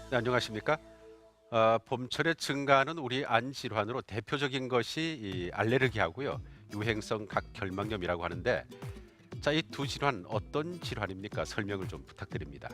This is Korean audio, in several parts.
네, 안녕하십니까? 봄철에 증가하는 우리 안 질환으로 대표적인 것이 이 알레르기하고요. 유행성 각결막염이라고 하는데, 자, 이 두 질환 어떤 질환입니까? 설명을 좀 부탁드립니다.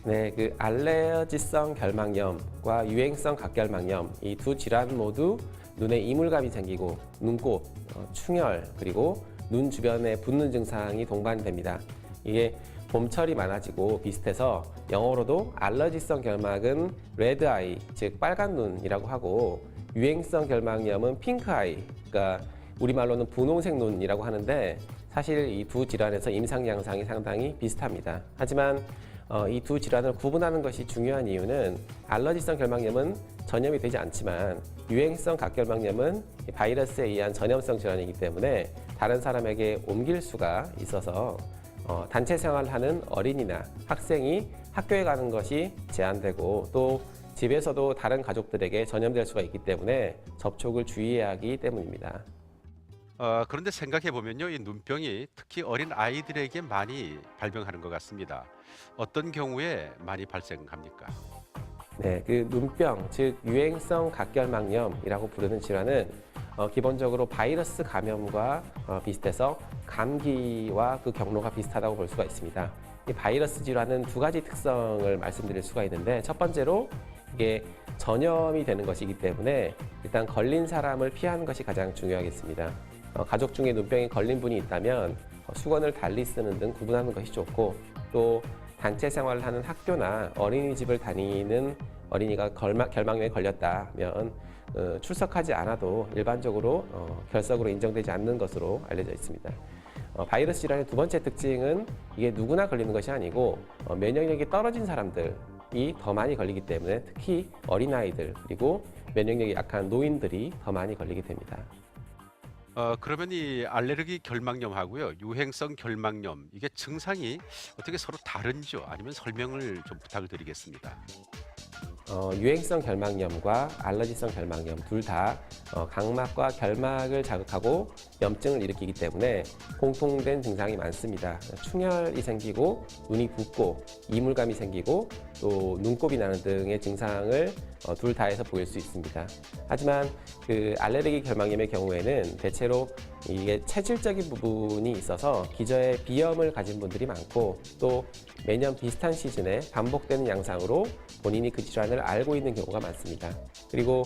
네, 그 알레르기성 결막염과 유행성 각결막염 이 두 질환 모두 눈에 이물감이 생기고 눈곱, 충혈 그리고 눈 주변에 붓는 증상이 동반됩니다. 이게 봄철이 많아지고 비슷해서 영어로도 알러지성 결막은 레드 아이, 즉 빨간 눈이라고 하고 유행성 결막염은 핑크 아이, 그러니까 우리말로는 분홍색 눈이라고 하는데 사실 이 두 질환에서 임상 양상이 상당히 비슷합니다. 하지만 이 두 질환을 구분하는 것이 중요한 이유는 알러지성 결막염은 전염이 되지 않지만 유행성 각결막염은 바이러스에 의한 전염성 질환이기 때문에 다른 사람에게 옮길 수가 있어서 단체 생활하는 어린이나 학생이 학교에 가는 것이 제한되고 또 집에서도 다른 가족들에게 전염될 수가 있기 때문에 접촉을 주의해야 하기 때문입니다. 그런데 생각해 보면요, 이 눈병이 특히 어린 아이들에게 많이 발병하는 것 같습니다. 어떤 경우에 많이 발생합니까? 네, 그 눈병, 즉 유행성 각결막염이라고 부르는 질환은 기본적으로 바이러스 감염과 비슷해서 감기와 그 경로가 비슷하다고 볼 수가 있습니다. 이 바이러스 질환은 두 가지 특성을 말씀드릴 수가 있는데 첫 번째로 이게 전염이 되는 것이기 때문에 일단 걸린 사람을 피하는 것이 가장 중요하겠습니다. 가족 중에 눈병에 걸린 분이 있다면 수건을 달리 쓰는 등 구분하는 것이 좋고 또 단체 생활을 하는 학교나 어린이집을 다니는 어린이가 결막염에 걸렸다면 출석하지 않아도 일반적으로 결석으로 인정되지 않는 것으로 알려져 있습니다. 바이러스 질환의 두 번째 특징은 이게 누구나 걸리는 것이 아니고 면역력이 떨어진 사람들이 더 많이 걸리기 때문에 특히 어린아이들 그리고 면역력이 약한 노인들이 더 많이 걸리게 됩니다. 그러면 이 알레르기 결막염하고요, 유행성 결막염, 이게 증상이 어떻게 서로 다른지요? 아니면 설명을 좀 부탁을 드리겠습니다. 유행성 결막염과 알러지성 결막염 둘 다 각막과 결막을 자극하고 염증을 일으키기 때문에 공통된 증상이 많습니다. 충혈이 생기고 눈이 붓고 이물감이 생기고 또 눈곱이 나는 등의 증상을 둘 다에서 보일 수 있습니다. 하지만 그 알레르기 결막염의 경우에는 대체로 이게 체질적인 부분이 있어서 기저에 비염을 가진 분들이 많고 또 매년 비슷한 시즌에 반복되는 양상으로 본인이 그 질환을 알고 있는 경우가 많습니다. 그리고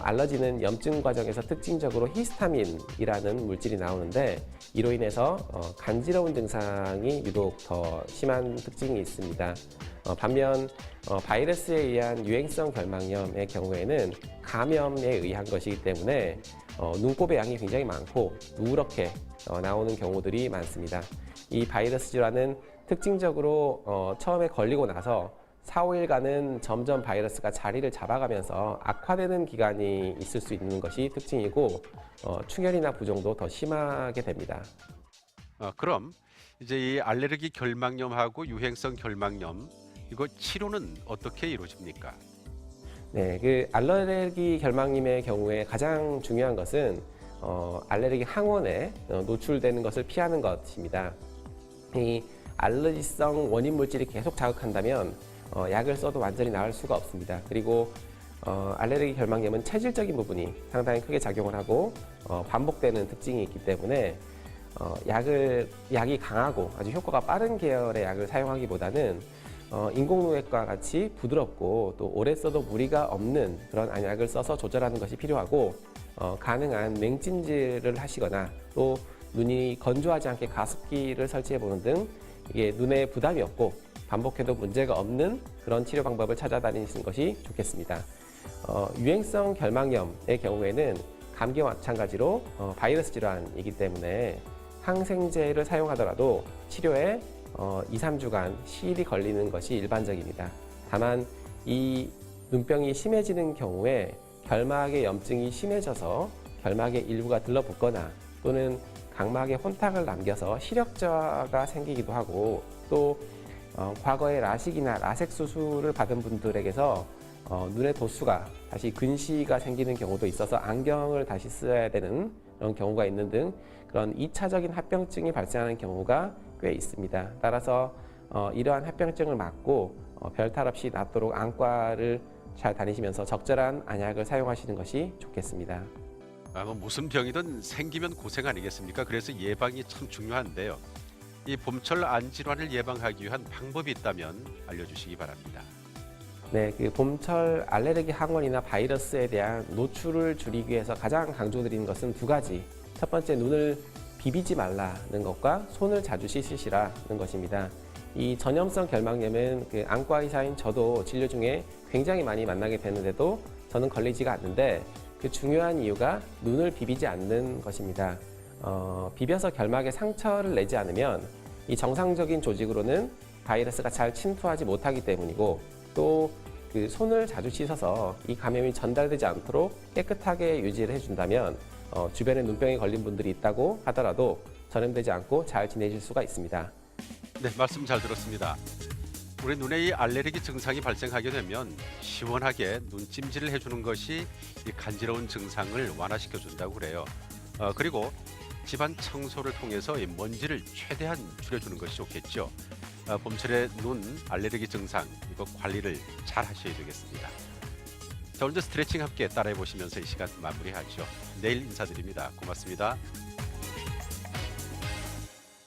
알러지는 염증 과정에서 특징적으로 히스타민이라는 물질이 나오는데 이로 인해서 간지러운 증상이 유독 더 심한 특징이 있습니다. 반면 바이러스에 의한 유행성 결막염의 경우에는 감염에 의한 것이기 때문에 눈곱의 양이 굉장히 많고 누렇게 나오는 경우들이 많습니다. 이 바이러스 질환은 특징적으로 처음에 걸리고 나서 4, 5일간은 점점 바이러스가 자리를 잡아가면서 악화되는 기간이 있을 수 있는 것이 특징이고 충혈이나 부종도 더 심하게 됩니다. 그럼 이제 이 알레르기 결막염하고 유행성 결막염, 이거 치료는 어떻게 이루어집니까? 네, 그 알레르기 결막염의 경우에 가장 중요한 것은 알레르기 항원에 노출되는 것을 피하는 것입니다. 이 알레르기성 원인 물질이 계속 자극한다면 약을 써도 완전히 나을 수가 없습니다. 그리고 알레르기 결막염은 체질적인 부분이 상당히 크게 작용을 하고 반복되는 특징이 있기 때문에 약이 강하고 아주 효과가 빠른 계열의 약을 사용하기보다는 인공노획과 같이 부드럽고 또 오래 써도 무리가 없는 그런 안약을 써서 조절하는 것이 필요하고 가능한 냉찜질을 하시거나 또 눈이 건조하지 않게 가습기를 설치해 보는 등 이게 눈에 부담이 없고 반복해도 문제가 없는 그런 치료 방법을 찾아다니시는 것이 좋겠습니다. 유행성 결막염의 경우에는 감기와 마찬가지로 바이러스 질환이기 때문에 항생제를 사용하더라도 치료에 2, 3주간 시일이 걸리는 것이 일반적입니다. 다만 이 눈병이 심해지는 경우에 결막의 염증이 심해져서 결막의 일부가 들러붙거나 또는 각막에 혼탁을 남겨서 시력 저하가 생기기도 하고 또 과거에 라식이나 라섹 수술을 받은 분들에게서 눈의 도수가 다시 근시가 생기는 경우도 있어서 안경을 다시 써야 되는 그런 경우가 있는 등 그런 2차적인 합병증이 발생하는 경우가 꽤 있습니다. 따라서 이러한 합병증을 막고 별탈 없이 낫도록 안과를 잘 다니시면서 적절한 안약을 사용하시는 것이 좋겠습니다. 뭐 무슨 병이든 생기면 고생 아니겠습니까? 그래서 예방이 참 중요한데요. 이 봄철 안 질환을 예방하기 위한 방법이 있다면 알려주시기 바랍니다. 네, 그 봄철 알레르기 항원이나 바이러스에 대한 노출을 줄이기 위해서 가장 강조드리는 것은 두 가지. 첫 번째, 눈을 비비지 말라는 것과 손을 자주 씻으시라는 것입니다. 이 전염성 결막염은 그 안과 의사인 저도 진료 중에 굉장히 많이 만나게 되는데도 저는 걸리지가 않는데 그 중요한 이유가 눈을 비비지 않는 것입니다. 비벼서 결막에 상처를 내지 않으면 이 정상적인 조직으로는 바이러스가 잘 침투하지 못하기 때문이고 또 그 손을 자주 씻어서 이 감염이 전달되지 않도록 깨끗하게 유지를 해준다면 주변에 눈병에 걸린 분들이 있다고 하더라도 전염되지 않고 잘 지내실 수가 있습니다. 네, 말씀 잘 들었습니다. 우리 눈에 이 알레르기 증상이 발생하게 되면 시원하게 눈찜질을 해주는 것이 이 간지러운 증상을 완화시켜 준다고 그래요. 그리고 집안 청소를 통해서 이 먼지를 최대한 줄여주는 것이 좋겠죠. 봄철에 눈 알레르기 증상 이거 관리를 잘 하셔야 되겠습니다. 자, 오늘도 스트레칭 함께 따라해 보시면서 이 시간 마무리하죠. 내일 인사드립니다. 고맙습니다.